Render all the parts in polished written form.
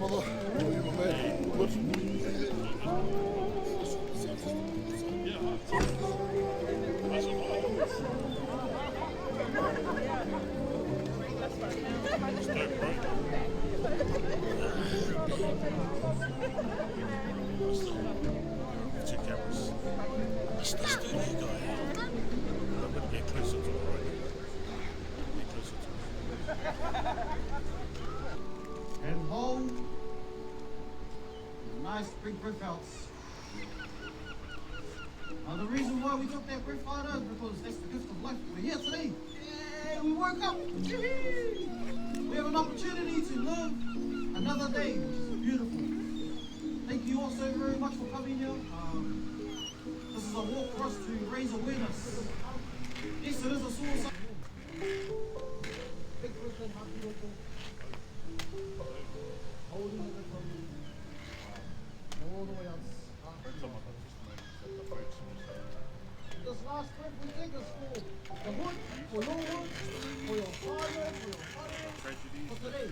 brother. Two cameras. Let's do that, guy. I'm going to get closer to it, right? Get closer to it. And hold. Nice big breath outs. Now the reason why we took that breath out is because that's the gift of life. We're here today. Yeah, we woke up. We have an opportunity to live another day, which is beautiful. Thank you all so very much for coming here. This is a walk for us to raise awareness. Yes, it is a source. Big breath in, heart beautiful. Holding it from all the way out. This last breath we take is for the hood, for your hood, for your father, for your father, for today.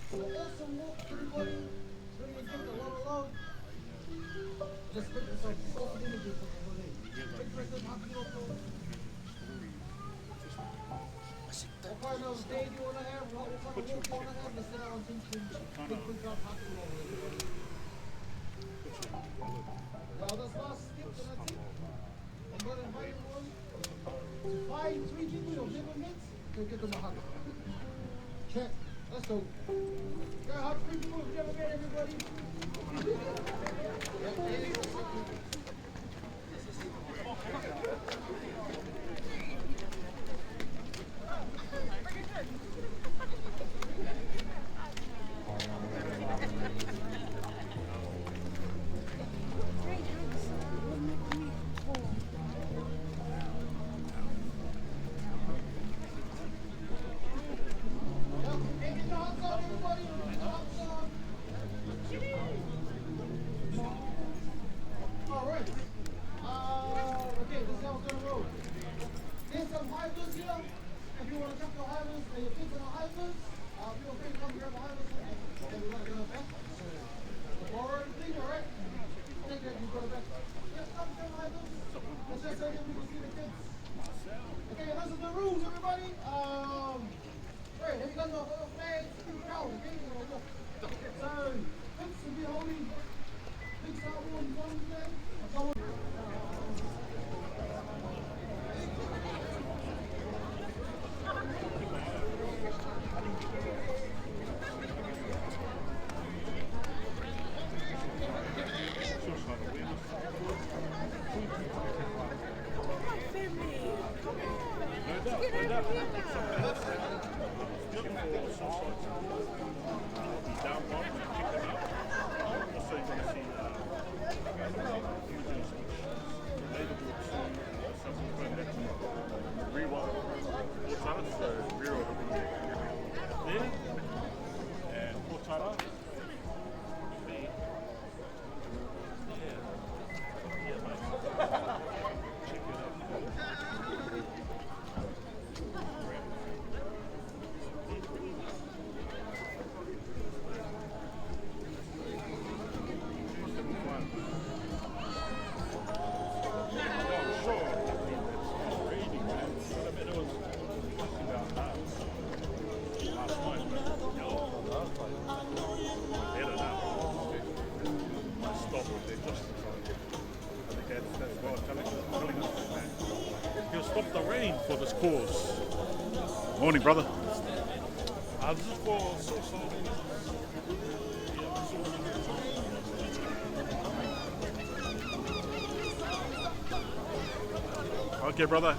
So awesome walk, everybody. It's really a gift, a lot of love. Just make yourself soft energy for the day. Big breath in, heart beautiful. What kind of day do you want to have? What kind of walk do you want to have? Let's set our intention. Big breath out, heart beautiful, everybody. Now this last skip that I take, I'm going to invite everyone to find 3 people you've never met to get them a hug. Check. Let's go. Go hug 3 people you've never met, everybody. Stop the rain for this cause. Morning, brother. This is for Okay, brother.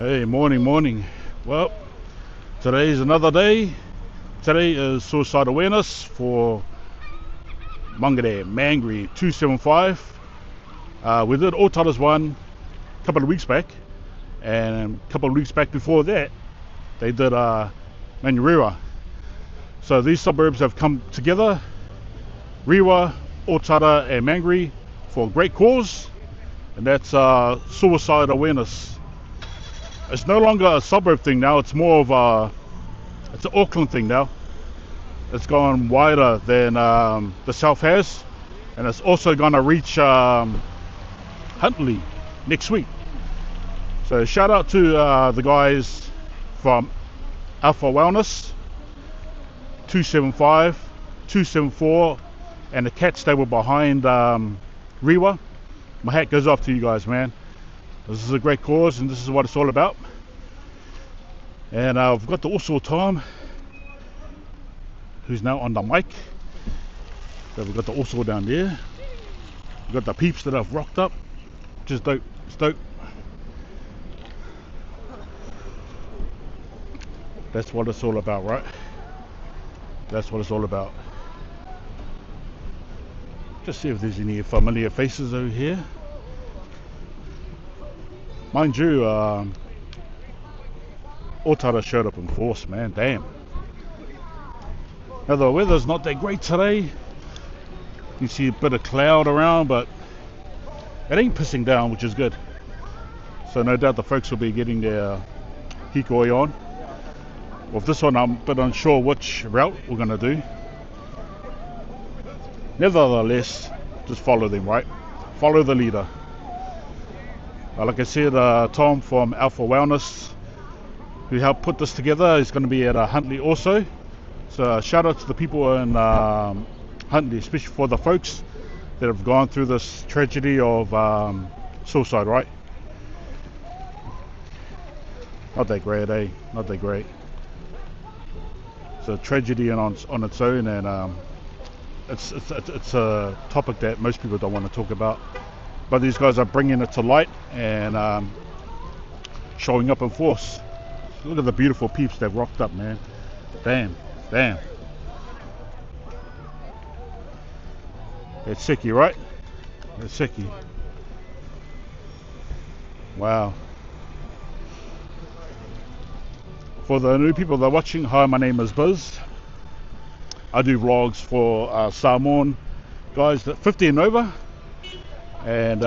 Hey, morning. Well, today is another day. Today is suicide awareness for Mangere, 275. We did Otara's one a couple of weeks back, and a couple of weeks back before that, they did Mangere. So these suburbs have come together, Rewa, Otara and Mangere, for a great cause, and that's suicide awareness. It's no longer a suburb thing now, it's more of it's an Auckland thing now. It's gone wider than the South has, and it's also going to reach Huntley next week. So shout out to the guys from Alpha Wellness, 275, 274, and the cat stable behind Rewa. My hat goes off to you guys, man. This is a great cause, and this is what it's all about. And I've got the also Tom, who's now on the mic. So we've got the also down there. We've got the peeps that have rocked up, which is dope. It's dope. That's what it's all about, right? That's what it's all about. Just see if there's any familiar faces over here. Mind you, Otara showed up in force, man. Damn. Now the weather's not that great today. You can see a bit of cloud around, but it ain't pissing down, which is good. So no doubt the folks will be getting their Hikoi on. With this one, I'm a bit unsure which route we're going to do. Nevertheless, just follow them, right? Follow the leader. Like I said, Tom from Alpha Wellness, who helped put this together, is going to be at Huntley also. So shout out to the people in Huntley, especially for the folks that have gone through this tragedy of suicide, right? Not that great, eh? Not that great. It's a tragedy on its own, and it's a topic that most people don't want to talk about. But these guys are bringing it to light and showing up in force. Look at the beautiful peeps they've rocked up, man. Damn. It's sicky, right? It's sicky. Wow. For the new people that are watching, hi, my name is Biz. I do vlogs for Samoan guys that 50 and over. And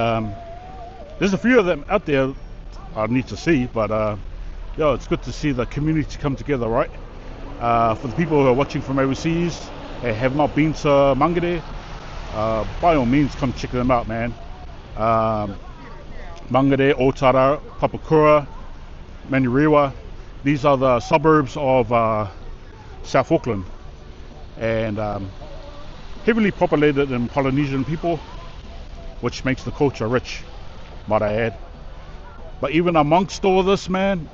there's a few of them out there I need to see, but yeah, it's good to see the community come together, right? For the people who are watching from overseas and have not been to Mangere, by all means come check them out, man. Mangere, Otara, Papakura, Mangere, these are the suburbs of South Auckland, and heavily populated in Polynesian people, which makes the culture rich, might I add. But even amongst all this, man,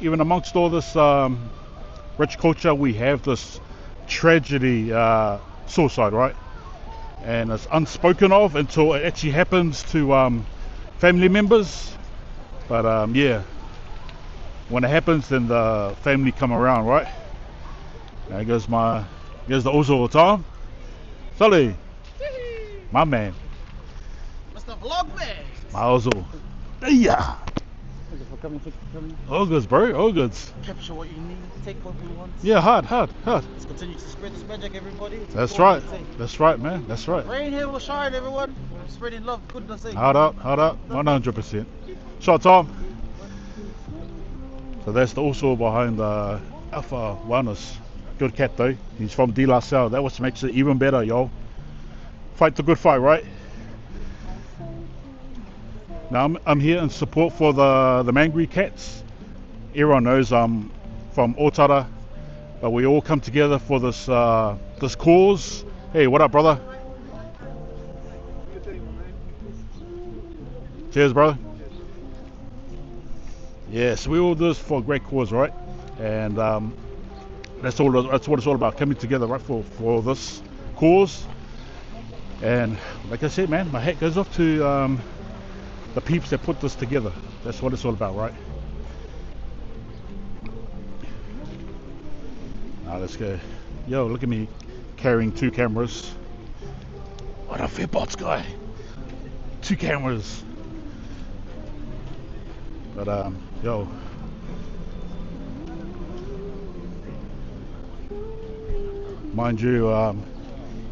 rich culture, we have this tragedy, suicide, right? And it's unspoken of until it actually happens to family members. But yeah, when it happens, then the family come around, right? There goes the Ozo Tom. Sully, my man. Mr. Vlogman. My Ozo. Yeah. Thank you for coming. All goods, bro. All goods. Capture what you need, take what we want. Yeah, hard. Let's continue to spread this magic, everybody. That's right. That's right, man. That's right. Rain, hail, or shine, everyone. Spreading love, goodness. Hard out. 100%. Shot, Tom. So that's the also behind Alpha Wellness. Good cat though. He's from De La Salle. That what makes it even better, y'all. Fight the good fight, right? Now I'm here in support for the Mangere cats. Everyone knows I'm from Otara, but we all come together for this this cause. Hey, what up, brother? Cheers, brother. Yes, we all do this for a great cause, right? And that's what it's all about, coming together, right, for this cause. And like I said, man, my hat goes off to the peeps that put this together. That's what it's all about, right? Let's go. Yo, look at me carrying 2 cameras. What a fair bots guy. 2 cameras. But yo. Mind you,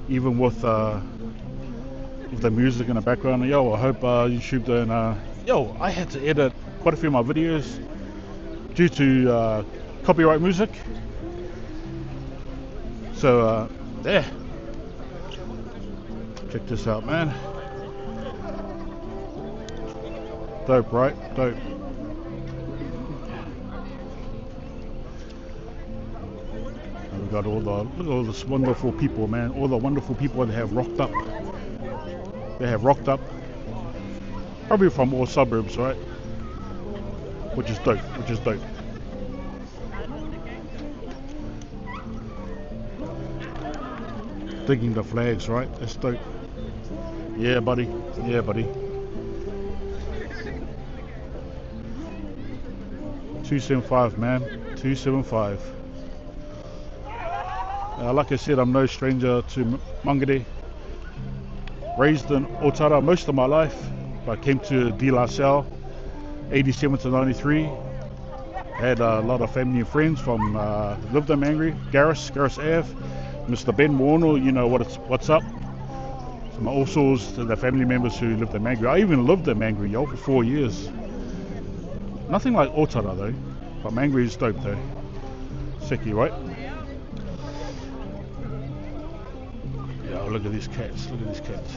even with the music in the background, yo, I hope YouTube don't. Yo, I had to edit quite a few of my videos due to copyright music. So yeah, check this out, man. Dope, right? Dope. And we got look at all this wonderful people, man. All the wonderful people that have rocked up. They have rocked up. Probably from all suburbs, right? Which is dope. Which is dope. Digging the flags, right? That's dope. Yeah, buddy. Yeah, buddy. 275, man. 275. Like I said, I'm no stranger to Mangere. Raised in Otara most of my life. I came to De La Salle, 87 to 93. Had a lot of family and friends from lived in Mangere, Garris Ave. Mr. Ben Warner, you know what's up. So my also the family members who lived in Mangere. I even lived in Mangere, yo, for 4 years. Nothing like Otara though, but Mangere is dope though. Sicky, right? Yeah, look at these cats. Look at these cats.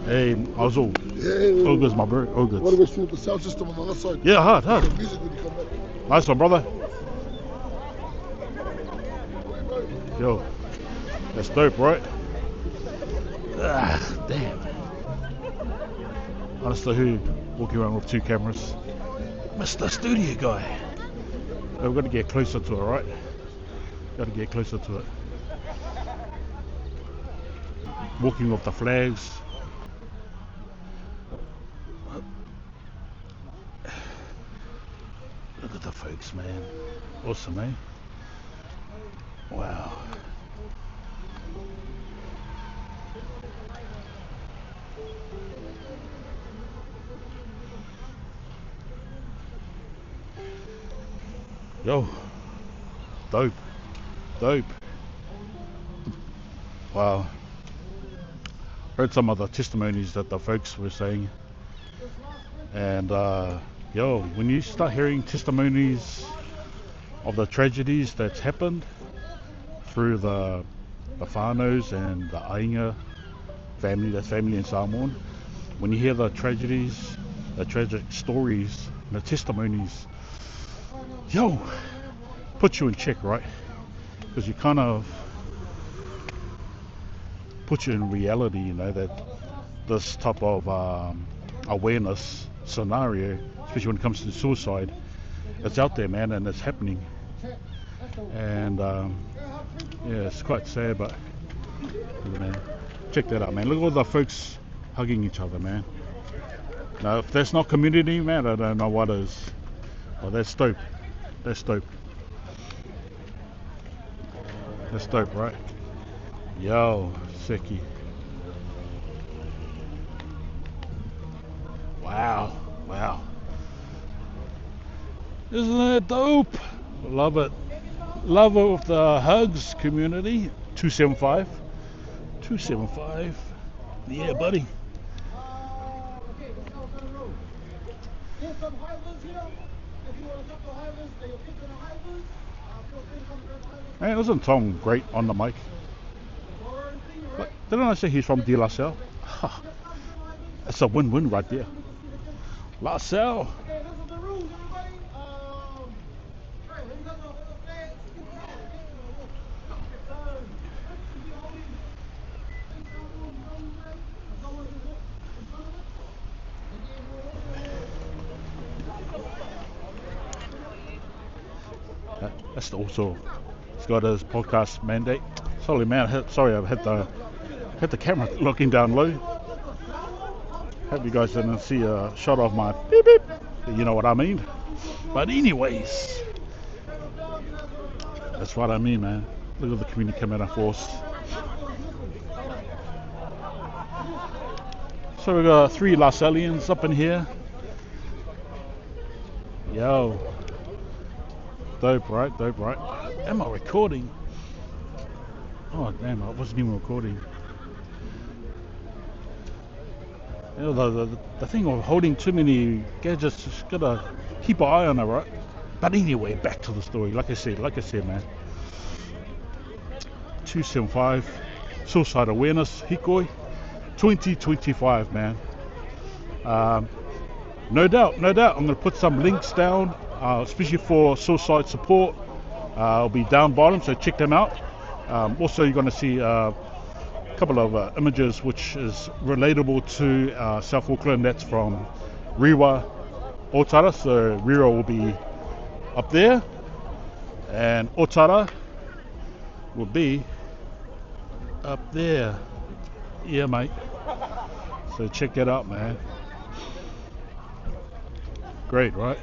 Hey, Ozul. Yeah. All good's my bro. All good. What do we feel the sound system on the other side? Yeah, hard. The music when you come back. Nice one, brother. Yo, that's dope, right? Damn. Honestly, who walking around with 2 cameras? Mr. Studio guy. We've got to get closer to it, right? Got to get closer to it. Walking with the flags. Look at the folks, man. Awesome, eh? Wow. Yo. Dope. Dope. Wow. Heard some of the testimonies that the folks were saying. And yo, when you start hearing testimonies of the tragedies that's happened through the whānaus and the ainga family, that's family in Samoan, when you hear the tragedies, the tragic stories, the testimonies, yo, put you in check, right? Because you kind of put you in reality, you know, that this type of awareness scenario, especially when it comes to suicide, it's out there, man, and it's happening. And yeah, it's quite sad, but man, check that out, man. Look at all the folks hugging each other, man. Now, if that's not community, man, I don't know what is. Well, that's dope. That's dope. That's dope, right? Yo, sicky. Wow, wow. Isn't that dope? Love it. Love it with the hugs community. 275. 275. Yeah, buddy. Man, isn't Tom great on the mic? But didn't I say he's from De La Salle? That's a win-win right there. La Salle. That's also, he's got his podcast mandate. Sorry, man. Sorry, I've hit the Had the camera looking down low. Hope you guys didn't see a shot of my beep beep. You know what I mean. But anyways, that's what I mean, man. Look at the community camera force. So we got 3 Las Aliens up in here. Yo. Dope, right? Dope, right? Am I recording? Oh, damn, I wasn't even recording. You know, the thing of holding too many gadgets, just gotta keep an eye on it, right? But anyway, back to the story. Like I said, man. 275, suicide awareness, Hikoi, 2025, man. No doubt, I'm gonna put some links down, especially for suicide support. It'll be down bottom, so check them out. Also, you're gonna see a couple of images which is relatable to South Auckland. That's from Rewa Otara, so Rewa will be up there and Otara will be up there. Yeah, mate, so check that out, man. Great, right?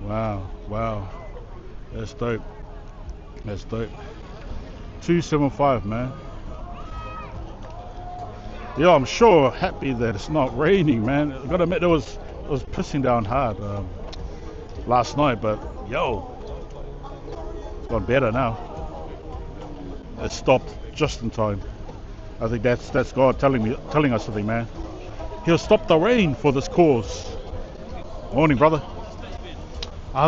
Wow, that's dope. 275, man. Yeah, I'm sure happy that it's not raining, man. I gotta admit, it was pissing down hard last night, but yo, it's gone better now. It stopped just in time. I think that's God telling us something, man. He'll stop the rain for this cause. Morning, brother.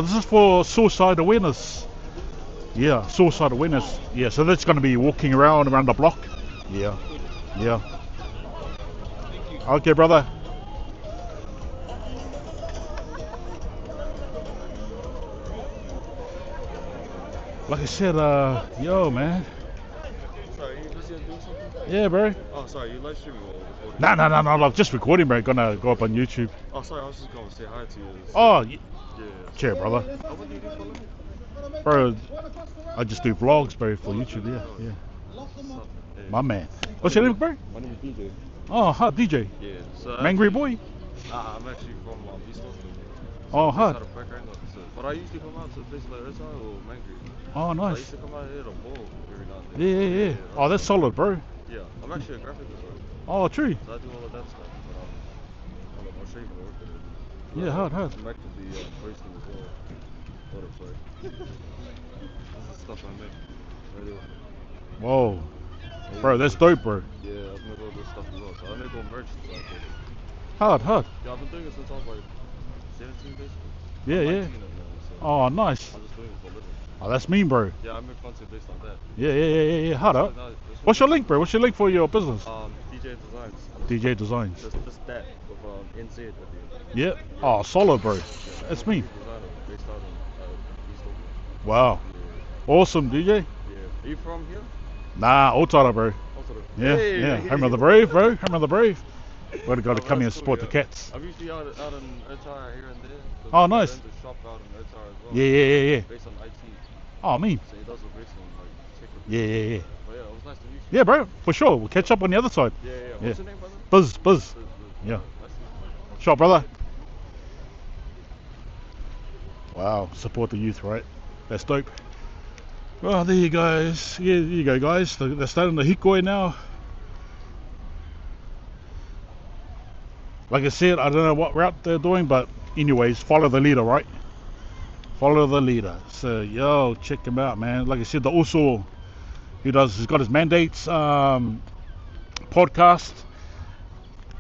This is for suicide awareness. Yeah, suicide awareness. Yeah, so that's going to be walking around the block. Yeah. Okay, brother. Like I said, yo, man. Sorry, you busy doing something? Yeah, bro. Oh, sorry, you live streaming or recording? No, I'm just recording, bro. Gonna go up on YouTube. Oh, sorry, I was just going to say hi to you. Oh, Yeah. cheer, brother. Oh, what do you do for a living? Bro, I just do vlogs, bro, for YouTube. Yeah. Yeah. My man. What's your name, bro? My name is DJ. Oh, hot DJ. Yeah. So Mangere boy. I'm actually from East Auckland. Oh, Out hot. of background, so, but I usually come out to places like Earthside or Mangere. Oh, I nice. used to come out here to bowl every now and then. Yeah. Oh, that's solid, bro. Yeah, I'm actually a graphic designer. Oh, true. So I do all of that stuff. But I'm sure you can work with it. Yeah, hard. I'm actively posting as well. What up, sorry. That's the stuff I make. Right here. Whoa. Bro, that's dope, bro. Yeah, I make all this stuff as well. So I make all merch stuff. Hard. Yeah, I've been doing it since I was like 17 basically. Yeah. I'm 19 now, so Oh, nice. I'm just doing it for a living. Oh, that's mean, bro. Yeah, I make content based on that. Yeah. Hard up. So now, What's your link, bro? What's your link for your business? DJ Designs. DJ Designs. Just that with NZ at the end. Yeah. Oh, solid, bro. That's me. Designer based out in East Auckland. Wow. Yeah. Awesome, DJ. Yeah. Are you from here? Nah, Otara, bro. Also, Yeah. Home of the brave, bro. Home of the brave. We've got to come here and support the cats. I'm usually out in Otara here and there. So Oh, nice. I shop out in Otara as well. Yeah. Based on IT. Oh, mean. So he does the racing like check with Yeah. But yeah, it was nice to meet you. Yeah, bro. For sure. We'll catch up on the other side. Yeah. Yeah. What's your name, brother? Buzz. Yeah. Nice to meet you. Shot, brother. Wow. Support the youth, right? That's dope. Well, there you guys. Yeah, there you go, guys. They're starting the Hikoi now. Like I said, I don't know what route they're doing, but anyways, follow the leader, right? Follow the leader. So, yo, check him out, man. Like I said, the also he's got his mandates podcast.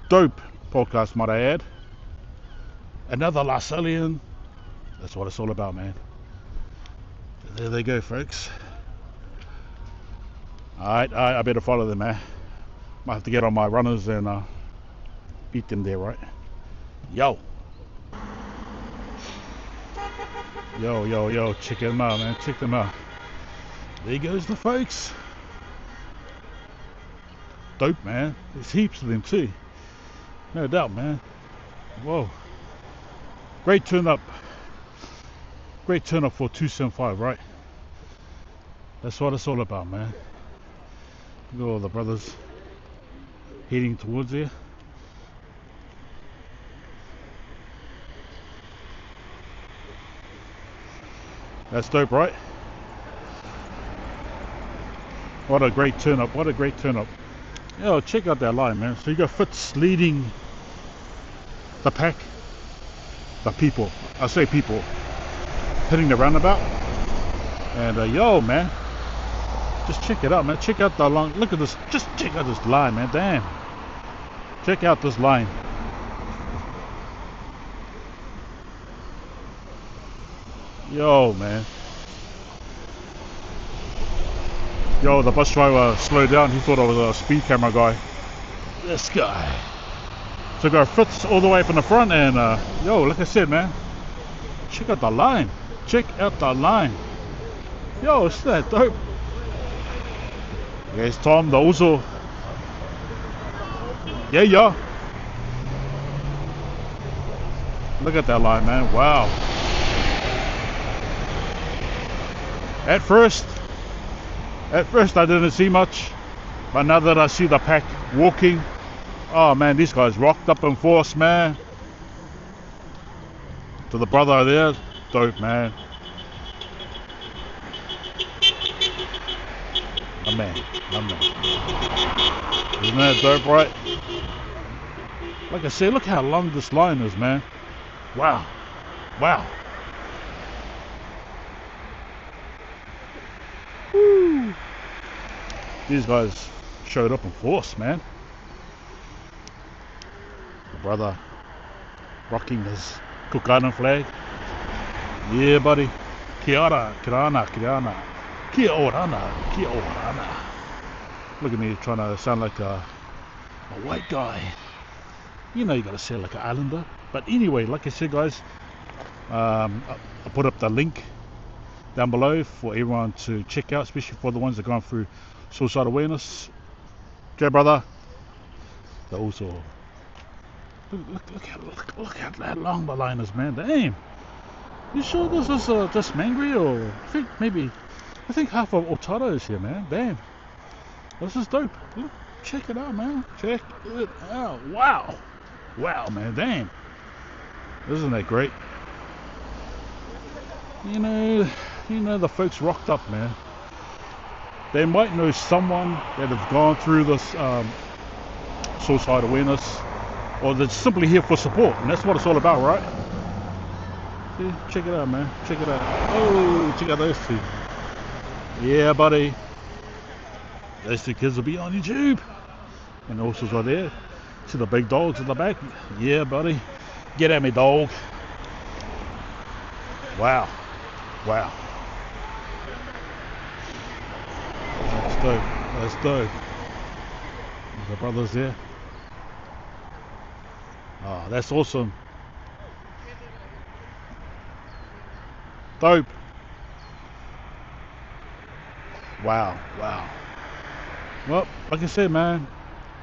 Dope podcast, might I add. Another Las Alien. That's what it's all about, man. There they go, folks. Alright, I better follow them, man. Might have to get on my runners and beat them there, right? Yo, check them out, man. Check them out. There goes the folks. Dope, man. There's heaps of them too. No doubt, man. Whoa. Great turn up. Great turn up for 275, right? That's what it's all about, man. Look at all the brothers heading towards there. That's dope, right? What a great turn up, what a great turn up. Yo, check out that line, man. So you got Fitz leading the pack, the people, I say people, hitting the roundabout. And yo, man, just check it out, man. Check out the line. Look at this, just check out this line, man. Damn. Check out this line. Yo, man. Yo, the bus driver slowed down. He thought I was a speed camera guy. This guy. So got Fritz all the way from the front, and yo, like I said, man, check out the line. Check out the line. Yo, isn't that dope? There's Tom, the Uso. Yeah. Look at that line, man. Wow. At first I didn't see much, but now that I see the pack walking, oh man, these guys rocked up in force, man. To the brother there, dope, man. My man. Isn't that dope, right? Like I said, look how long this line is, man. Wow. Woo. These guys showed up in force, man. The brother rocking his Cook Island flag. Yeah, buddy. Kia ora, kia ana. Kia orana. Look at me trying to sound like a white guy. You know you gotta sound like an islander. But anyway, like I said, guys, I put up the link down below for everyone to check out, especially for the ones that are going through suicide awareness. Okay, brother. They also look how long the line is, man. Damn. You sure this is just Mangere, or I think half of Otara is here, man. Damn. This is dope. Look, check it out, man. Check it out. Wow, man. Damn. Isn't that great? You know the folks rocked up, man. They might know someone that have gone through this suicide awareness, or they're simply here for support, and that's what it's all about, right? See, check it out, man. Check it out. Oh, check out those two. Yeah, buddy. Those two kids will be on YouTube. And the horses right there. See the big dogs in the back? Yeah, buddy. Get at me, dog. Wow. That's dope. The brothers there. Oh, that's awesome. Dope. Wow. Well, like I said, man,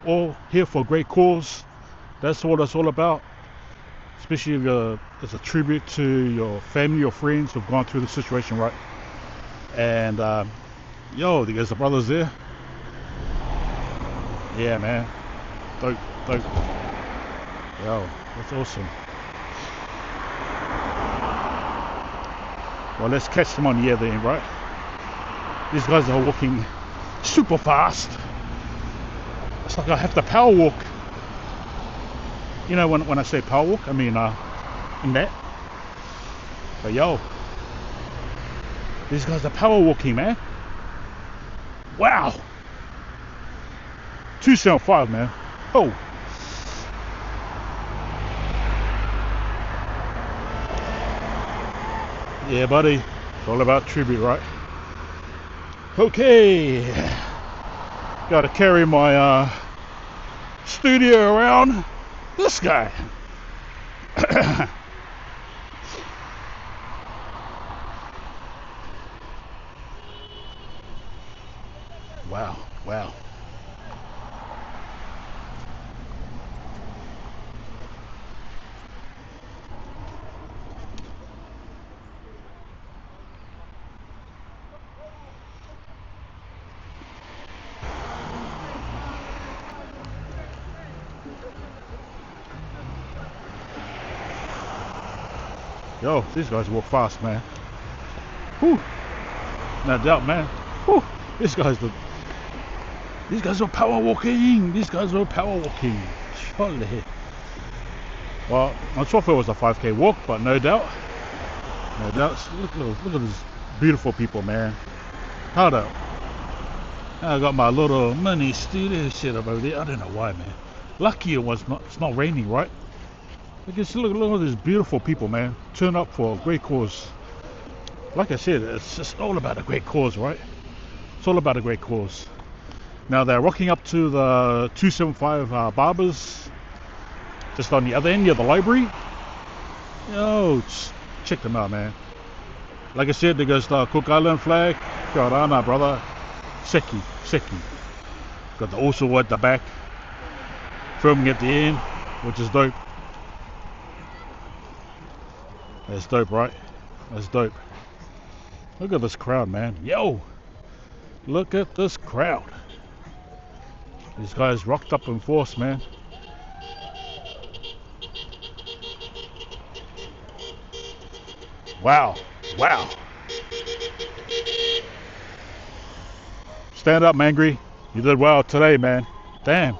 all here for a great cause. That's what it's all about. Especially if it's a tribute to your family or friends who've gone through the situation, right? And yo, there's the brothers there. Yeah, man. Dope. Yo, that's awesome. Well, let's catch them on the other end, right? These guys are walking super fast. It's like I have to power walk. You know, when I say power walk, I mean in that. But yo, these guys are power walking, man. Wow. 275, man. Oh. Yeah, buddy. It's all about tribute, right? Okay. Gotta carry my studio around. This guy. Wow. Yo, these guys walk fast, man. Whew. No doubt, man. Whew. These guys are power walking. These guys are power walking. Surely. Well, I'm not sure if it was a 5k walk, but no doubt. No doubt. Look at these beautiful people, man. Hold up. I got my little mini studio set up over there. I don't know why, man. Lucky it's not raining, right? Look at these beautiful people, man. Turn up for a great cause. Like I said, it's just all about a great cause, right? It's all about a great cause. Now they're rocking up to the 275 barbers, just on the other end near the library. Yo, check them out, man. Like I said, there goes the Cook Island flag. Kia ora, brother. Seki. Got the also at the back, filming at the end, which is dope. That's dope, right? That's dope. Look at this crowd, man. Yo, look at this crowd. These guys rocked up in force, man. Wow. Stand up, Mangere. You did well today, man. Damn.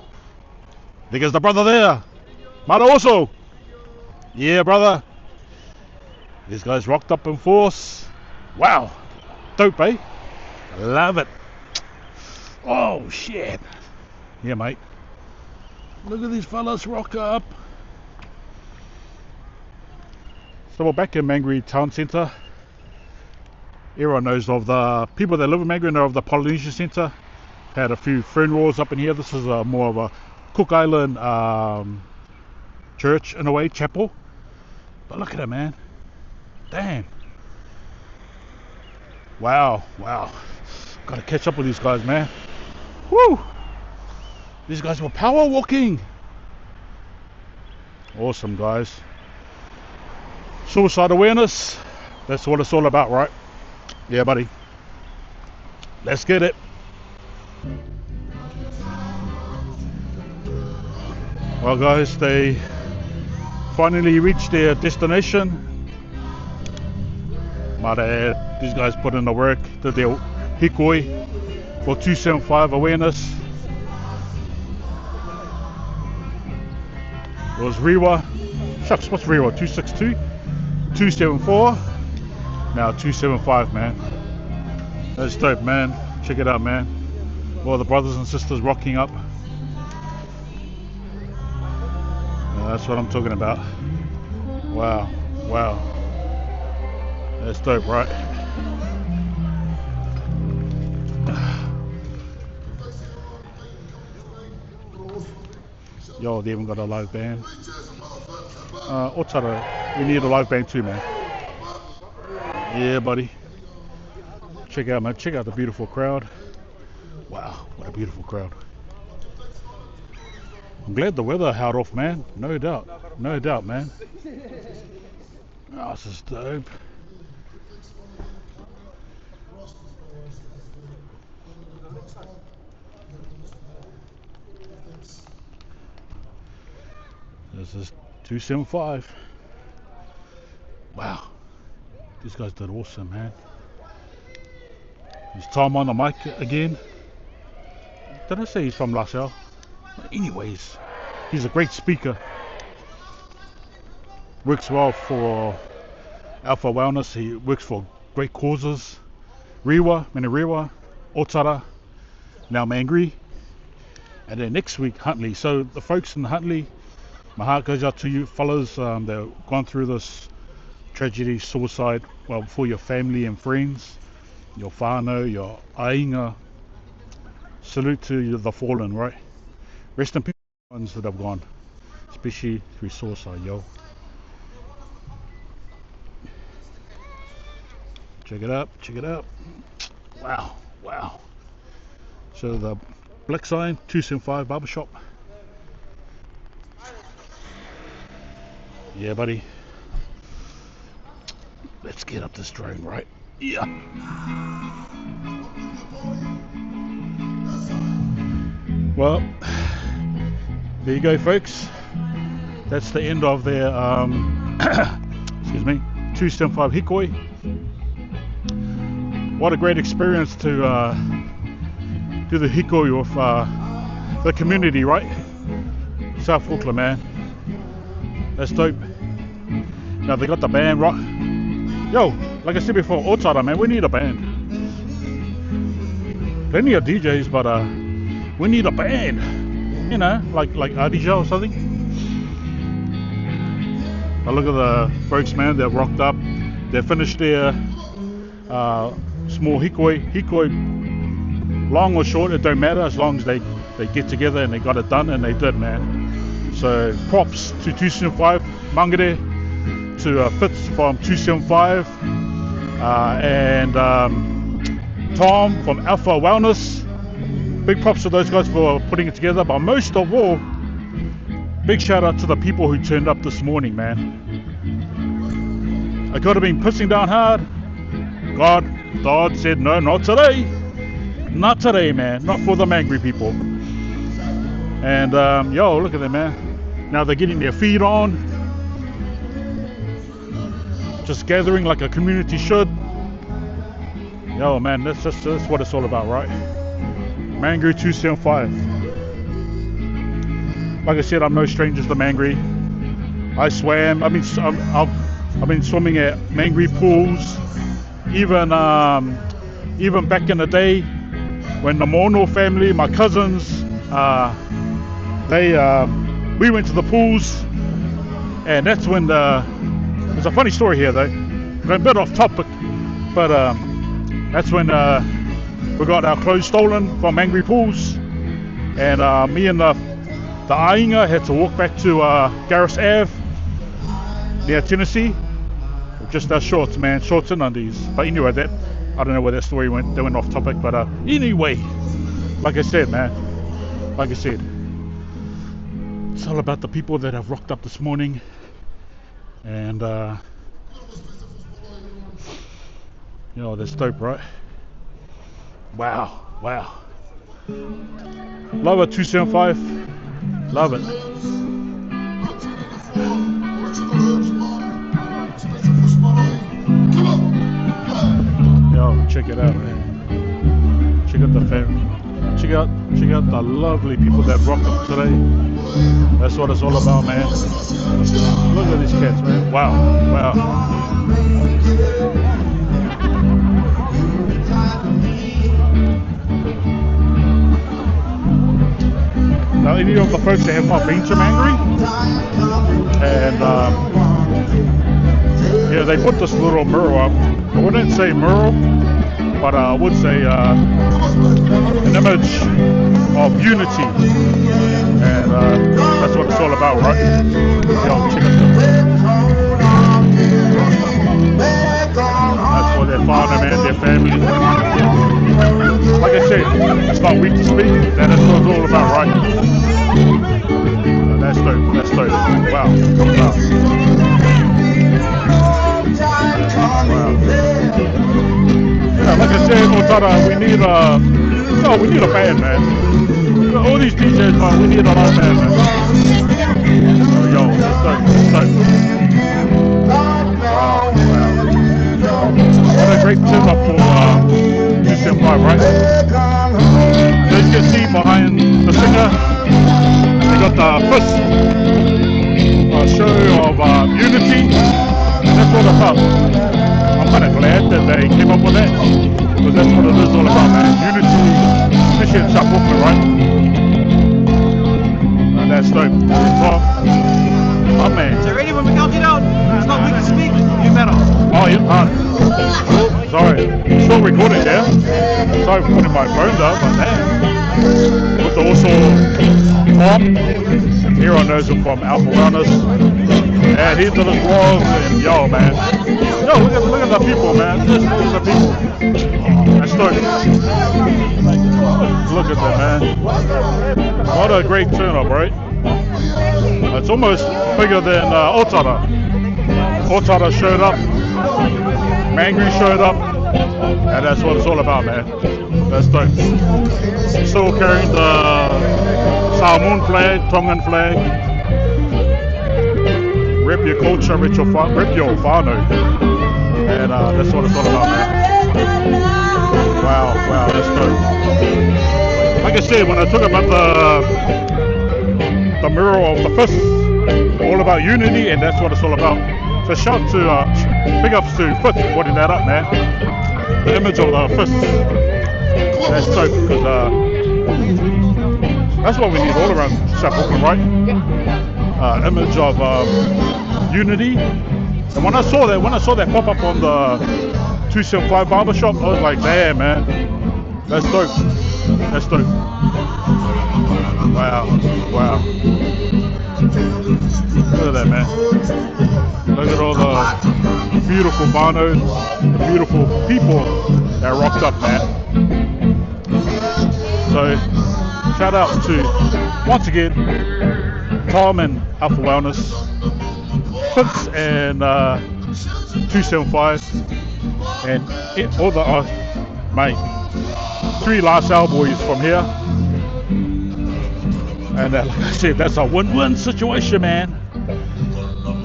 There goes the brother there. Mara also. Yeah, brother. These guys rocked up in force. Wow. Dope, eh? Love it. Oh, shit. Yeah, mate. Look at these fellas rock up. So we're back in Mangere Town Centre. Everyone knows of the people that live in Mangere, know of the Polynesian Centre. Had a few funerals up in here. This is more of a Cook Island church in a way, chapel. But look at it, man. Damn. Wow. Gotta catch up with these guys, man. Woo! These guys were power walking. Awesome, guys. Suicide awareness. That's what it's all about, right? Yeah, buddy. Let's get it. Well, guys, they finally reached their destination. These guys put in the work, did their Hikoi for 275 awareness. It was Rewa. Shucks, what's Rewa? 262? 274? Now 275, man. That's dope, man. Check it out, man. All the brothers and sisters rocking up. That's what I'm talking about. Wow. That's dope, right? Yo, they even got a live band. Otara, we need a live band too, man. Yeah, buddy. Check out, man. Check out the beautiful crowd. Wow, what a beautiful crowd. I'm glad the weather held off, man. No doubt, man. Oh, this is dope. This is 275. Wow. These guys did awesome, man. It's Tom on the mic again. Did I say he's from LaSalle? Anyways, he's a great speaker. Works well for Alpha Wellness. He works for great causes. Rewa, Otara, now Mangere. And then next week, Huntley. So the folks in Huntley, my heart goes out to you fellas. They've gone through this tragedy, suicide, well, for your family and friends, your whānau, your ainga. Salute to the fallen, right? Rest in peace, ones that have gone, especially through suicide, yo. Check it out. Wow. So the black sign, 275 barbershop. Yeah, buddy. Let's get up this drone, right? Yeah. Well, there you go, folks. That's the end of their excuse me, 275 Hikoi. What a great experience to do the Hikoi with the community, right? South Auckland, man. That's dope. Now they got the band, right? Yo, like I said before, Otara, man, we need a band. Plenty of DJs, but we need a band. You know, like Adija or something. Now look at the folks, man. They've rocked up. They finished their small Hikoi. Long or short, it don't matter as long as they get together and they got it done, and they did, man. So props to 275 Mangere, to Fitz from 275, and Tom from Alpha Wellness. Big props to those guys for putting it together, but most of all, big shout out to the people who turned up this morning, man. I could have been pissing down hard. God said no, not today. Not today, man. Not for the Mangere people. And yo, look at them, man. Now they're getting their feet on. Just gathering like a community should. Yo, man, that's what it's all about, right? Mangere 275. Like I said, I'm no stranger to Mangere. I swam. I've been swimming at Mangere pools. Even back in the day, when the Mono family, my cousins, we went to the pools, and that's when there's a funny story here though. We're a bit off topic, but that's when we got our clothes stolen from Mangere pools, and me and the Ainga had to walk back to Garris Ave near Tennessee. Just our shorts, man, shorts and undies. But anyway, I don't know where that story went. They went off topic, but anyway, like I said, man, it's all about the people that have rocked up this morning, and you know, that's dope, right? Wow. Love it, 275. Love it. Yo, check it out, man. Check out the family. Check out the lovely people that rocked up today. That's what it's all about, man. Look at these cats, man. Wow. Now, any of the folks that have not been to Mangere, and yeah, they put this little mural up. I wouldn't say mural, but I would say an image of unity, and that's what it's all about, right? Yo, check it out. That's for their father, man, their family. Like I said, it's not weak to speak. That is what it's all about, right? That's dope. Wow. Yeah, like I said, Otara, we need a band, man. All these DJs, man, we need a live band, man. Yo, that's dope. Wow. What a great tip up for 275, right? As you can see behind the singer, they got the first show of unity, and that's what it's about. I'm kind of glad that they came up with that, because that's what it is all about, man. Unity, especially in South Auckland, right? And that's dope. Oh man. So ready when we count it out? It's not weak to speak, you matter. Oh, yeah. Sorry. Still recording there. Sorry for putting my phone down, but man. With also Tom. Everyone knows him from Alpha Wellness. And he did his vlogs, and yo, man. Yo, look at the people, man. Just look at the people. That's dope. Look at that, man. What a great turn-up, right? It's almost bigger than Otara. Otara showed up. Mangere showed up. And that's what it's all about, man. That's dope. Still carrying the Samoan flag, Tongan flag. Rep your culture, rep your whānau. And that's what it's all about, man. Wow, that's dope. Like I said, when I talk about the mirror of the fist, all about unity, and that's what it's all about. So shout to, big ups to Fifth for putting that up, man. The image of the fist. That's dope, because that's what we need all around South Auckland, right? Image of unity. And when I saw that pop up on the 275 barbershop, I was like, damn, man, that's dope. That's dope. Wow. Look at that, man. Look at all the beautiful whānau, the beautiful people that rocked up, man. So, shout out to, once again, Tom and Alpha Wellness, Fitz and 275, and all the, mate, 3 last hour boys from here. And like I said, that's a win-win situation, man.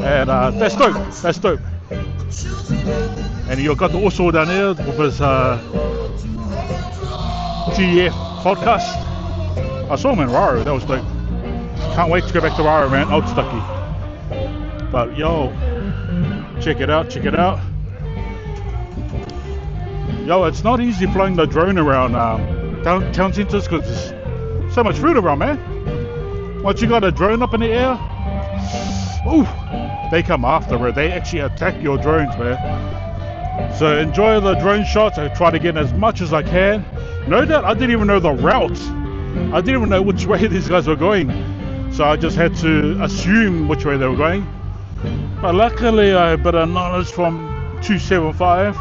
And that's dope. And you got the also down there with his TF podcast. I saw him in Raro, that was dope. Can't wait to go back to Raro, man, Old Stucky. But yo, check it out. Yo, it's not easy flying the drone around town centers because there's so much food around, man. Once you got a drone up in the air, ooh, they come after it. They actually attack your drones, man. So enjoy the drone shots. I try to get as much as I can. No doubt, I didn't even know the route. I didn't even know which way these guys were going. So I just had to assume which way they were going. But luckily, I had a bit of knowledge from 275.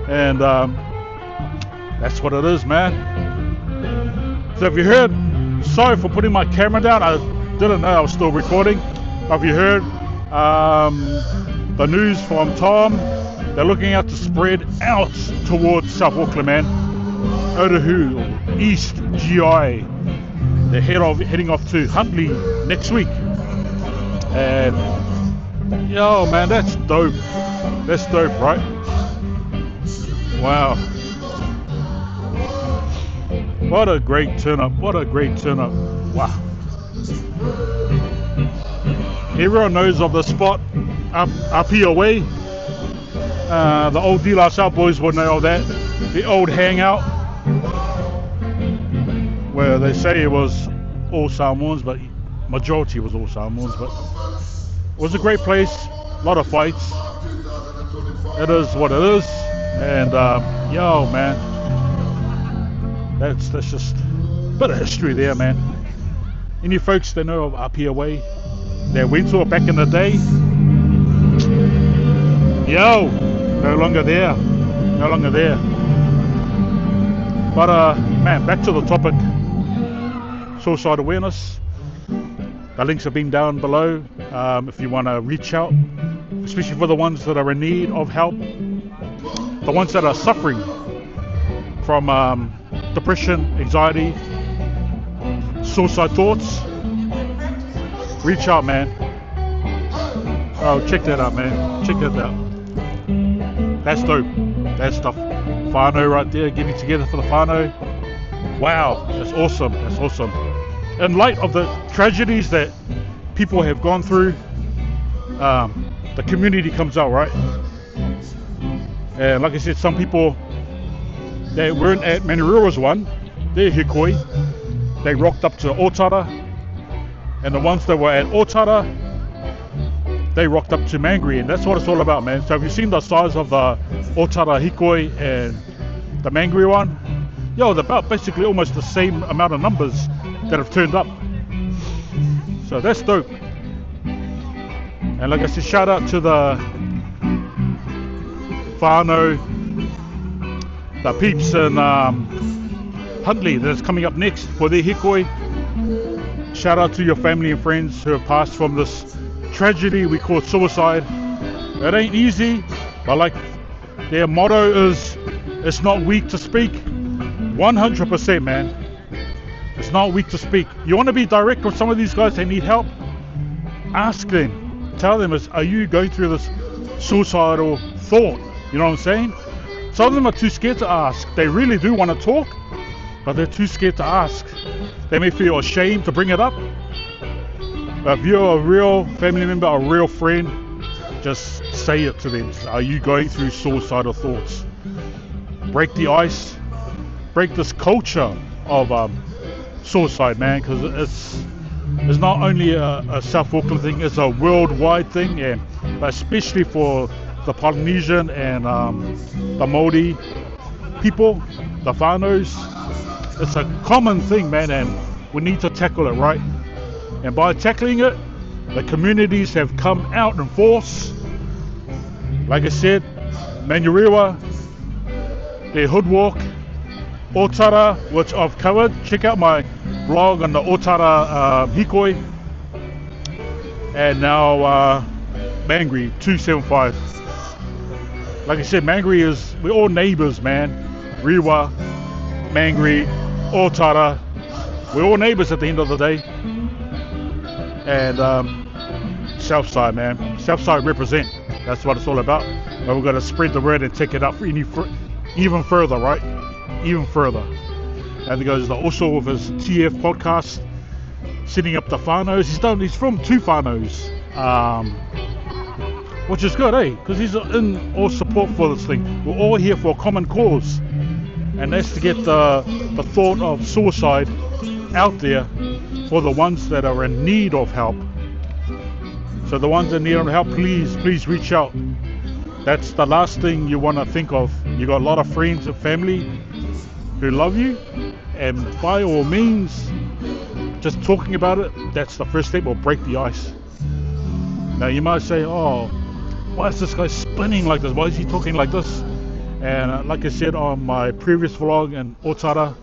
And that's what it is, man. So if you heard, sorry for putting my camera down. I didn't know I was still recording. But if you heard the news from Tom, they're looking out to spread out towards South Auckland, man. Otahu, East GI. They're heading off to Huntley next week. And yo, man, that's dope. That's dope, right? Wow. What a great turn up. Wow. Everyone knows of the spot up here away. The old De La Salle boys would know of that. The old hangout, where they say it was all Samoans, but majority was all Samoans. But it was a great place. A lot of fights. It is what it is. And yo, man, that's just a bit of history there, man. Any folks that know of up here way that went to it back in the day, yo, no longer there. But man, back to the topic, suicide awareness. The links have been down below if you want to reach out, especially for the ones that are in need of help, the ones that are suffering from depression, anxiety, suicide thoughts. Reach out, man. Oh, check that out, man. Check that out. That's dope. That's stuff. Whānau right there, getting together for the whānau. Wow, that's awesome. In light of the tragedies that people have gone through, the community comes out, right? And like I said, some people that weren't at Mangere one, they're Hikoi. They rocked up to Otara. And the ones that were at Otara, they rocked up to Mangere. And that's what it's all about, man. So have you seen the size of the Otara Hikoi and the Mangere one? Yo, they're about basically almost the same amount of numbers that have turned up. So that's dope. And like I said, shout out to the whānau, the peeps in Huntley that's coming up next for their Hikoi. Shout out to your family and friends who have passed from this tragedy we call suicide. It ain't easy, but like their motto is, it's not weak to speak. 100%, man. It's not weak to speak. You want to be direct with some of these guys that need help? Ask them. Tell them, are you going through this suicidal thought. You know what I'm saying? Some of them are too scared to ask. They really do want to talk, but they're too scared to ask. They may feel ashamed to bring it up. But if you're a real family member, a real friend, just say it to them. Are you going through suicidal thoughts? Break the ice. Break this culture of suicide, man, because it's not only a South Auckland thing, it's a worldwide thing, and especially for the Polynesian and the Māori people, the whānaus. It's a common thing, man, and we need to tackle it, right? And by tackling it, the communities have come out in force. Like I said, Mangere, their hoodwalk, Otara, which I've covered. Check out my blog on the Otara Hikoi. And now Mangere 275. Like I said, Mangere we're all neighbours, man. Rewa, Mangere, Otara. We're all neighbours at the end of the day. And Southside, man. Southside represent. That's what it's all about. And we're going to spread the word and take it up even further, right? Even further. And there goes also with his TF podcast, setting up the whānaus. He's from 2 whānaus, which is good, eh? Because he's in all support for this thing. We're all here for a common cause, and that's to get the thought of suicide out there for the ones that are in need of help. So the ones that need help, please reach out. That's the last thing you want to think of. You got a lot of friends and family who love you, and by all means, just talking about it, that's the first step. Will break the ice. Now you might say, oh, why is this guy spinning like this? Why is he talking like this? And like I said on my previous vlog in Otara,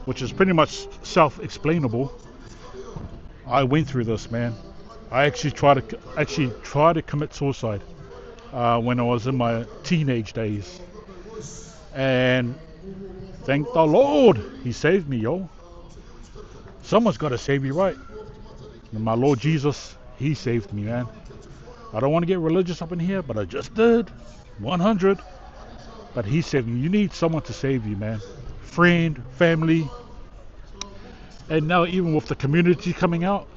which is pretty much self-explainable, I went through this, man. I actually tried to commit suicide when I was in my teenage days, and thank the Lord, He saved me, yo. Someone's got to save you, right? And my Lord Jesus, He saved me, man. I don't want to get religious up in here, but I just did. 100. But He saved me. You need someone to save you, man. Friend, family. And now even with the community coming out.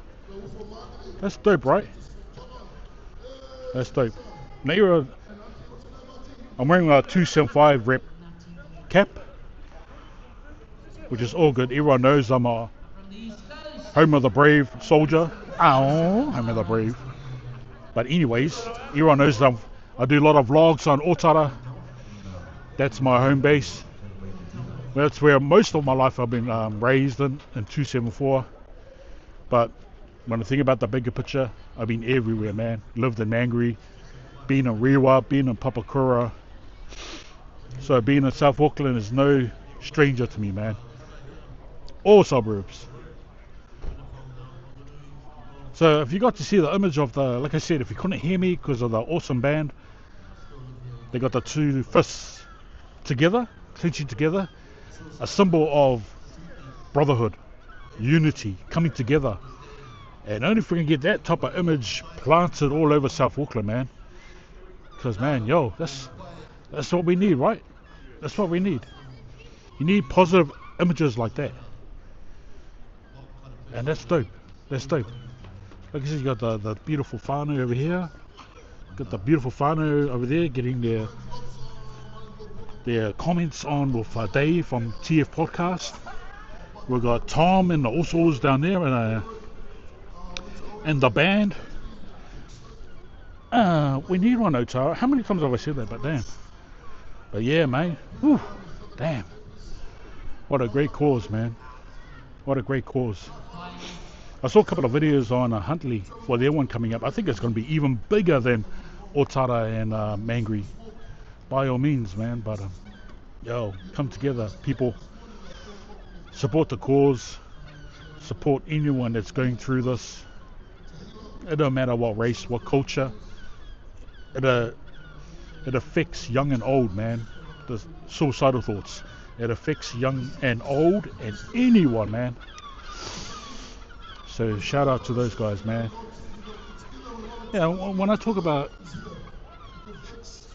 That's dope, right? That's dope. Now I'm wearing a 275 rep cap, which is all good. Everyone knows I'm a home of the brave soldier. Ow, home of the brave. But anyways, everyone knows that I do a lot of vlogs on Otara. That's my home base. That's where most of my life I've been raised in 274. But when I think about the bigger picture, I've been everywhere, man. Lived in Mangere, been in Rewa, been in Papakura. So being in South Auckland is no stranger to me, man. All suburbs. So if you got to see the image of like I said, if you couldn't hear me because of the awesome band, they got the 2 fists together, clenching together, a symbol of brotherhood, unity, coming together. And only if we can get that type of image planted all over South Auckland, man. Because, man, yo, that's what we need, right? That's what we need. You need positive images like that. And that's dope. That's dope. Like I said, you got the beautiful whānau over here. Got the beautiful whānau over there getting their comments on with Dave from TF Podcast. We've got Tom and the Usos down there and the band. We need one, Otara. How many times have I said that? But damn. But yeah, mate. Whew, damn. What a great cause, man. What a great cause. I saw a couple of videos on Huntley for their one coming up. I think it's going to be even bigger than Otara and Mangere. By all means, man. But yo, come together, people. Support the cause. Support anyone that's going through this. It don't matter what race, what culture. It affects young and old, man. The suicidal thoughts. It affects young and old and anyone, man. So shout out to those guys, man. Yeah, when I talk about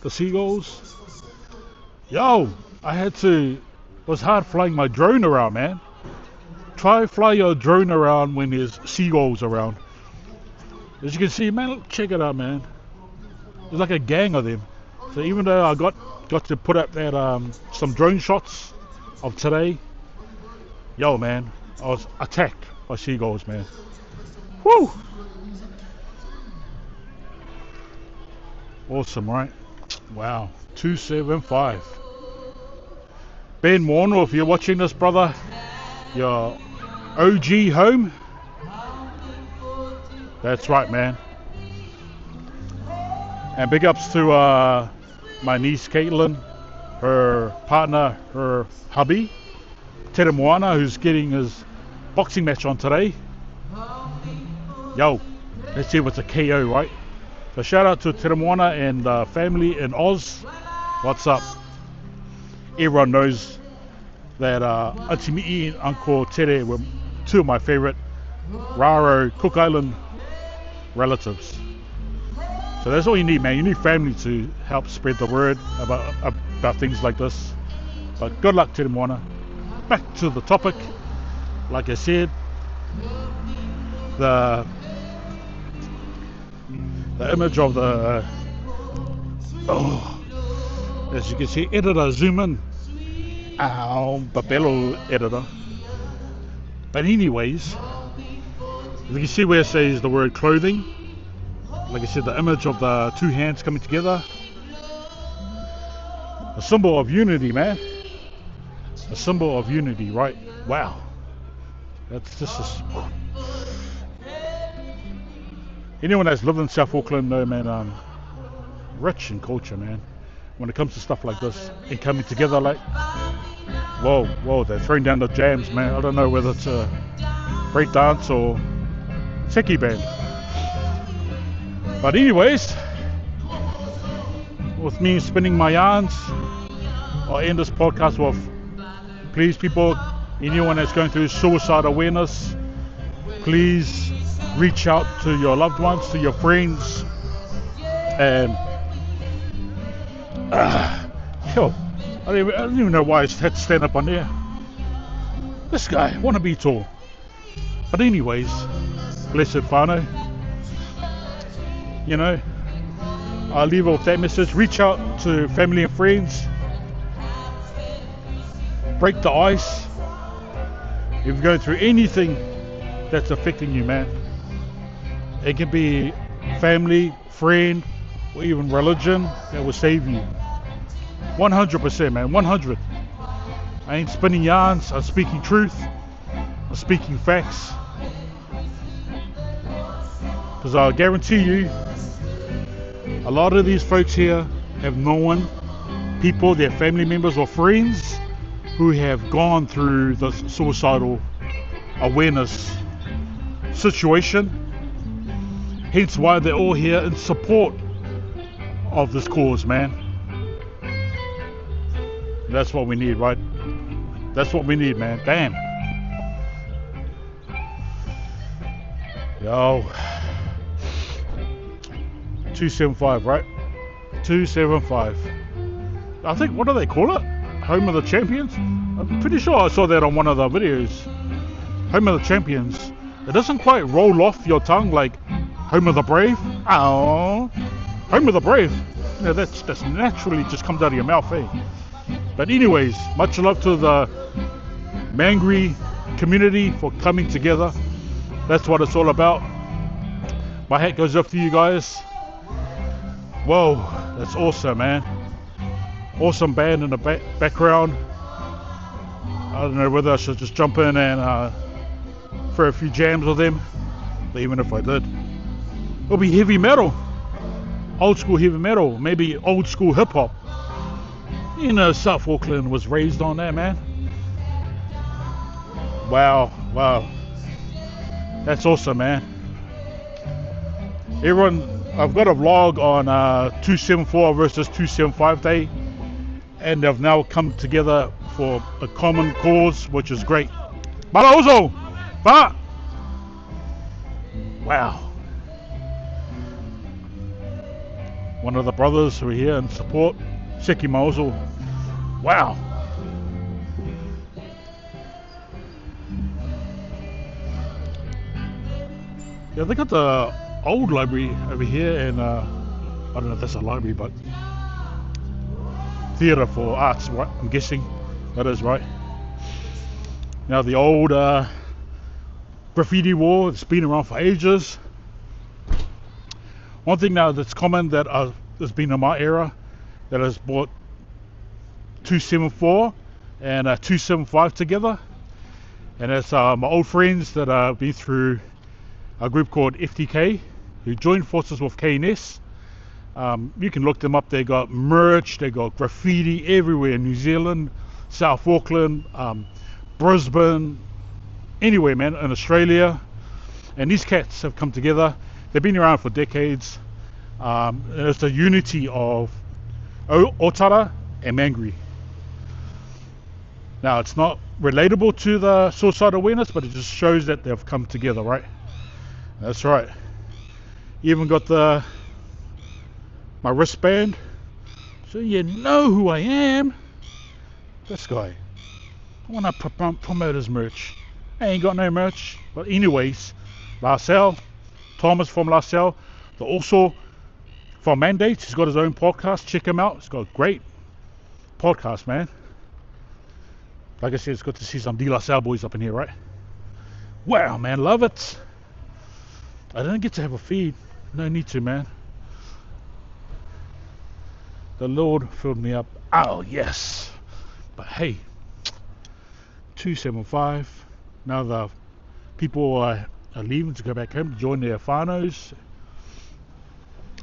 the seagulls. Yo, it was hard flying my drone around, man. Try fly your drone around when there's seagulls around. As you can see, man, check it out, man. There's like a gang of them. So even though I got to put up that some drone shots of today, yo, man, I was attacked by seagulls, man. Woo! Awesome, right? Wow, 275. Ben Warner, if you're watching this, brother, your OG home. That's right, man. And big ups to my niece Caitlin, her partner, her hubby, Tere Moana, who's getting his boxing match on today. Yo, let's see what's a KO, right? So shout out to Tere Moana and family in Oz. What's up? Everyone knows that Auntie Mi'i and Uncle Tere were two of my favorite Raro Cook Island relatives. So that's all you need, man. You need family to help spread the word about things like this. But good luck to them, Moana. Back to the topic. Like I said, the image of the as you can see, editor, zoom in. Ow, Babello editor. But anyways, you can see where it says the word clothing. Like I said, the image of the two hands coming together. A symbol of unity, man. A symbol of unity, right? Wow. That's just anyone that's lived in South Auckland know, man, rich in culture, man. When it comes to stuff like this and coming together, like, whoa, they're throwing down the jams, man. I don't know whether it's a break dance or seki band. But anyways, with me spinning my yarns, I'll end this podcast with, please people, anyone that's going through suicide awareness, please reach out to your loved ones, to your friends, and yo, I don't even know why I had to stand up on there. This guy, wanna be tall. But anyways, blessed whānau. You know, I'll leave off that message. Reach out to family and friends. Break the ice. If you're going through anything that's affecting you, man, it can be family, friend, or even religion that will save you. 100%, man, 100. I ain't spinning yarns, I'm speaking truth, I'm speaking facts. Because I'll guarantee you, a lot of these folks here have known people, their family members or friends, who have gone through the suicidal awareness situation. Hence why they're all here in support of this cause, man. That's what we need, right? That's what we need, man. Damn. Yo. 275, right? 275. I think, what do they call it? Home of the Champions? I'm pretty sure I saw that on one of the videos. Home of the Champions. It doesn't quite roll off your tongue like Home of the Brave. Oh, Home of the Brave. Yeah, that's naturally just comes out of your mouth, eh? But anyways, much love to the Mangere community for coming together. That's what it's all about. My hat goes off to you guys. Whoa, that's awesome, man. Awesome band in the background. I don't know whether I should just jump in and throw a few jams with them. But even if I did, it'll be heavy metal. Old school heavy metal. Maybe old school hip hop. You know, South Auckland was raised on that, man. Wow. That's awesome, man. Everyone, I've got a vlog on 274 versus 275 day, and they've now come together for a common cause, which is great. Malauzo! Ba! Wow. one of the brothers who are here in support. Seki Maozo. Wow. Yeah, they got the old library over here, and I don't know if that's a library, but theatre for arts, right? I'm guessing that is right. Now the old graffiti wall, it's been around for ages. One thing now that's common that has been in my era that has brought 274 and 275 together, and it's my old friends that have been through a group called FTK, who joined forces with KNS. You can look them up. They got merch, they got graffiti everywhere in New Zealand, South Auckland, Brisbane, anywhere, man, in Australia. And these cats have come together. They've been around for decades. And it's a unity of Otara and Mangere. Now, it's not relatable to the suicide awareness, but it just shows that they've come together, right? That's right. Even got my wristband, so you know who I am. This guy. I want to promote his merch. I ain't got no merch. But anyways, Larcel, Thomas from Larcel, they're also from Mandates. He's got his own podcast. Check him out. He's got a great podcast, man. Like I said, it's good to see some De La Salle boys up in here, right? Wow, man, love it. I didn't get to have a feed. No need to, man. The Lord filled me up. Oh, yes. But hey, 275. Now the people are leaving to go back home to join their whānaus.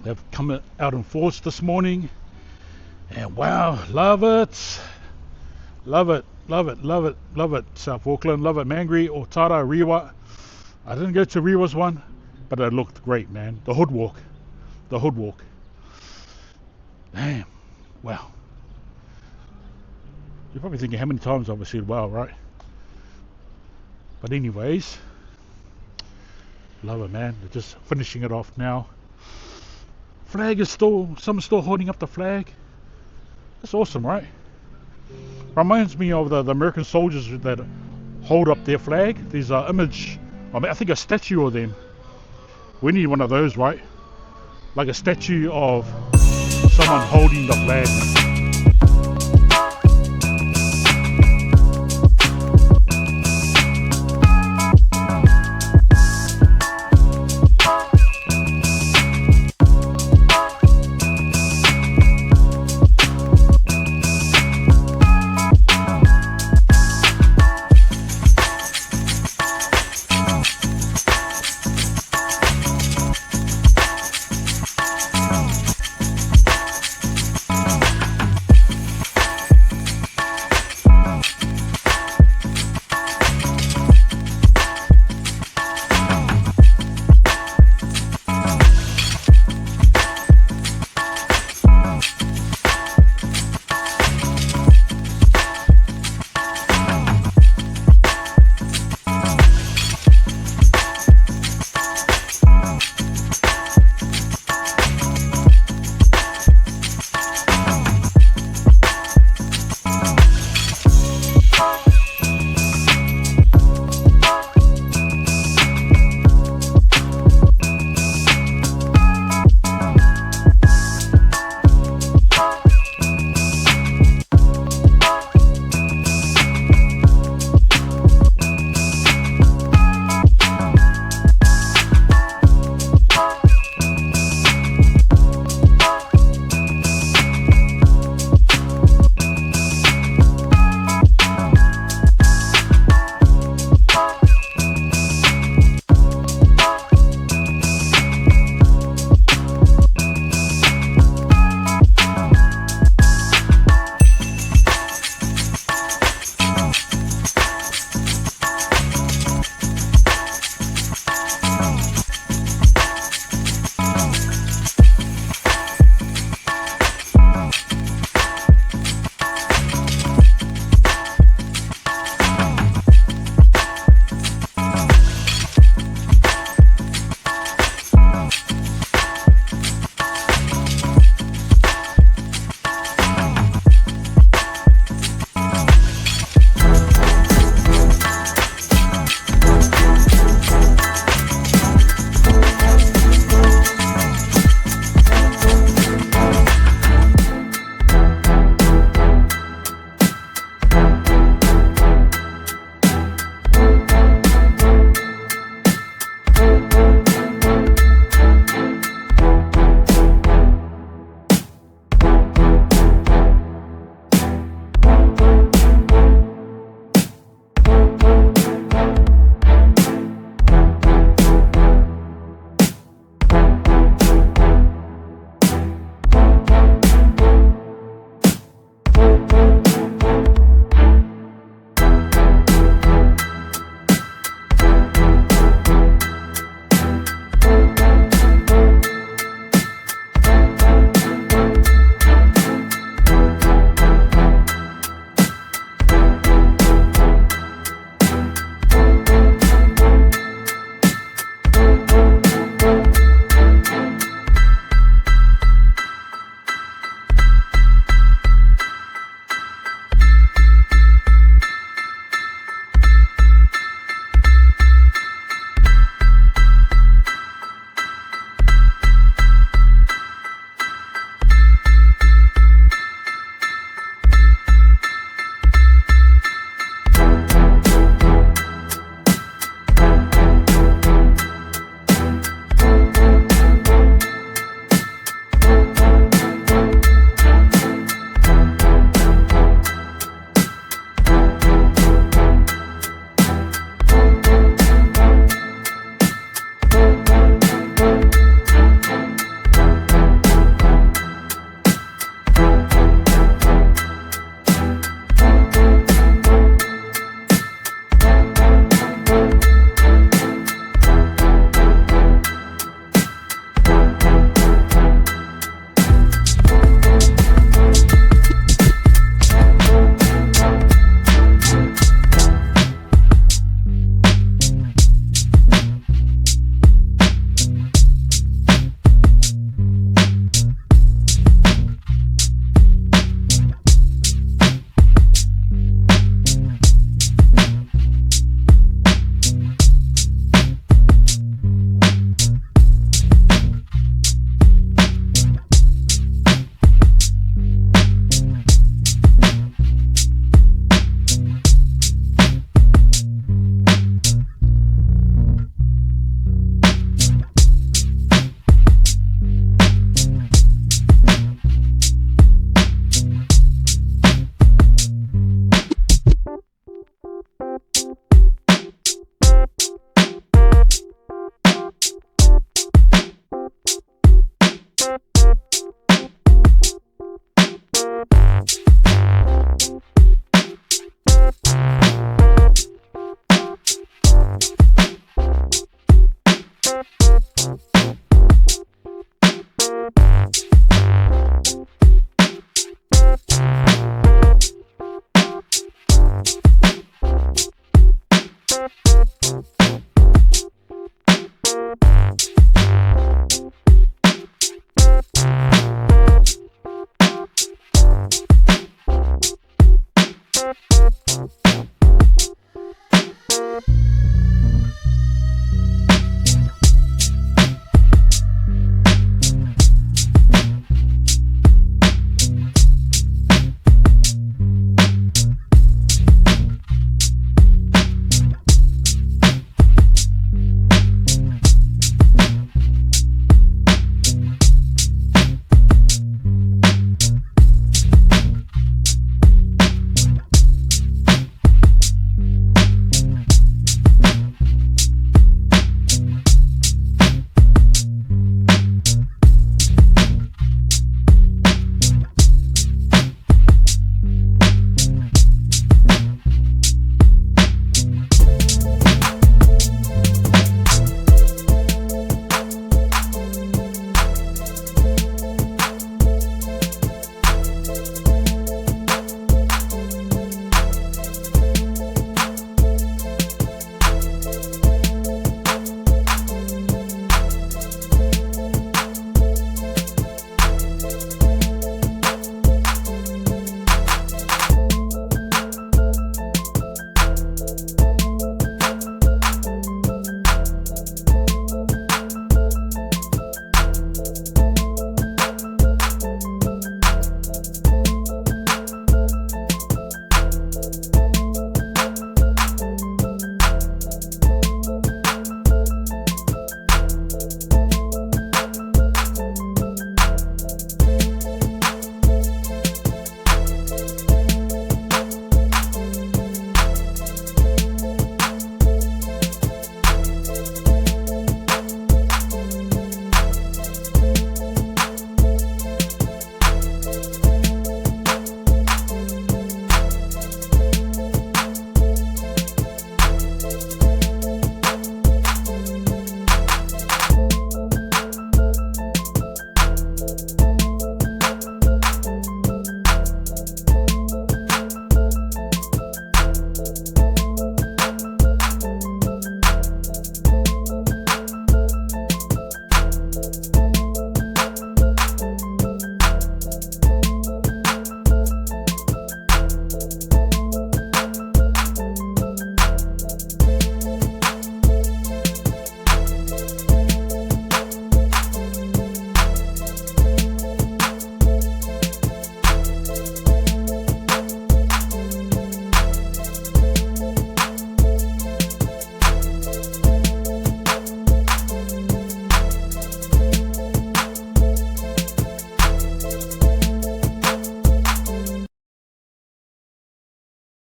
They've come out in force this morning. And wow, love it. Love it, love it, love it, love it. South Auckland, love it. Mangere, Otara, Rewa. I didn't go to Rewa's one, but it looked great, man. The hood walk. Damn, wow. You're probably thinking how many times I've said wow, right? But anyways, love it, man. They're just finishing it off now. Flag is someone's still holding up the flag. That's awesome, right? Reminds me of the American soldiers that hold up their flag. There's an image, I think a statue of them. We need one of those, right? Like a statue of someone holding the flag.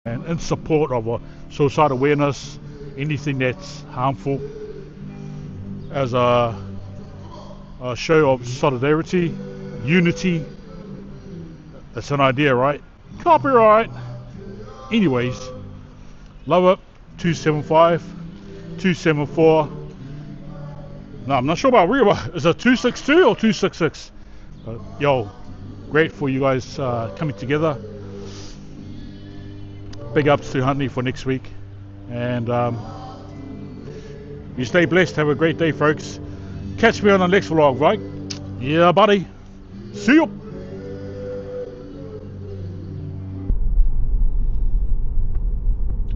and in support of suicide awareness, anything that's harmful, as a show of solidarity, unity. That's an idea, right? Copyright. Anyways, love it. 275, 274. No, I'm not sure about real. Is it 262 or 266? But yo, great for you guys coming together. Big ups to Huntley for next week, and you stay blessed. Have a great day, folks. Catch me on the next vlog, right? Yeah, buddy. See you.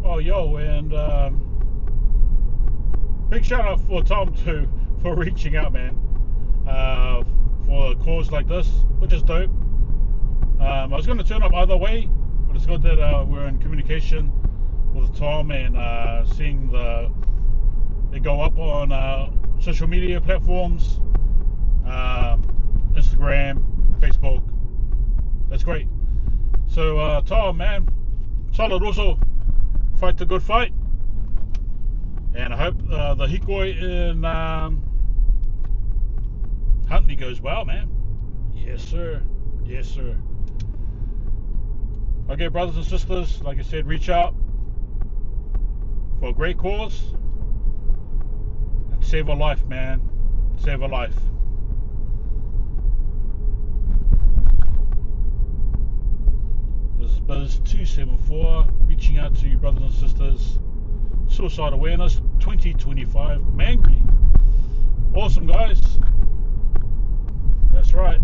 Oh, yo, and big shout out for Tom too for reaching out, man, for a cause like this, which is dope. I was going to turn up either way, but it's good that we're in communication with Tom and seeing it go up on social media platforms, Instagram, Facebook. That's great. So Tom, man, solid also. Fight the good fight, and I hope the Hikoi in Huntley goes well, man. Yes, sir. Yes, sir. Okay, brothers and sisters, like I said, reach out for a great cause and save a life, man. Save a life. This is Biz 274 reaching out to you, brothers and sisters. Suicide Awareness 2025 Mangere. Awesome, guys. That's right.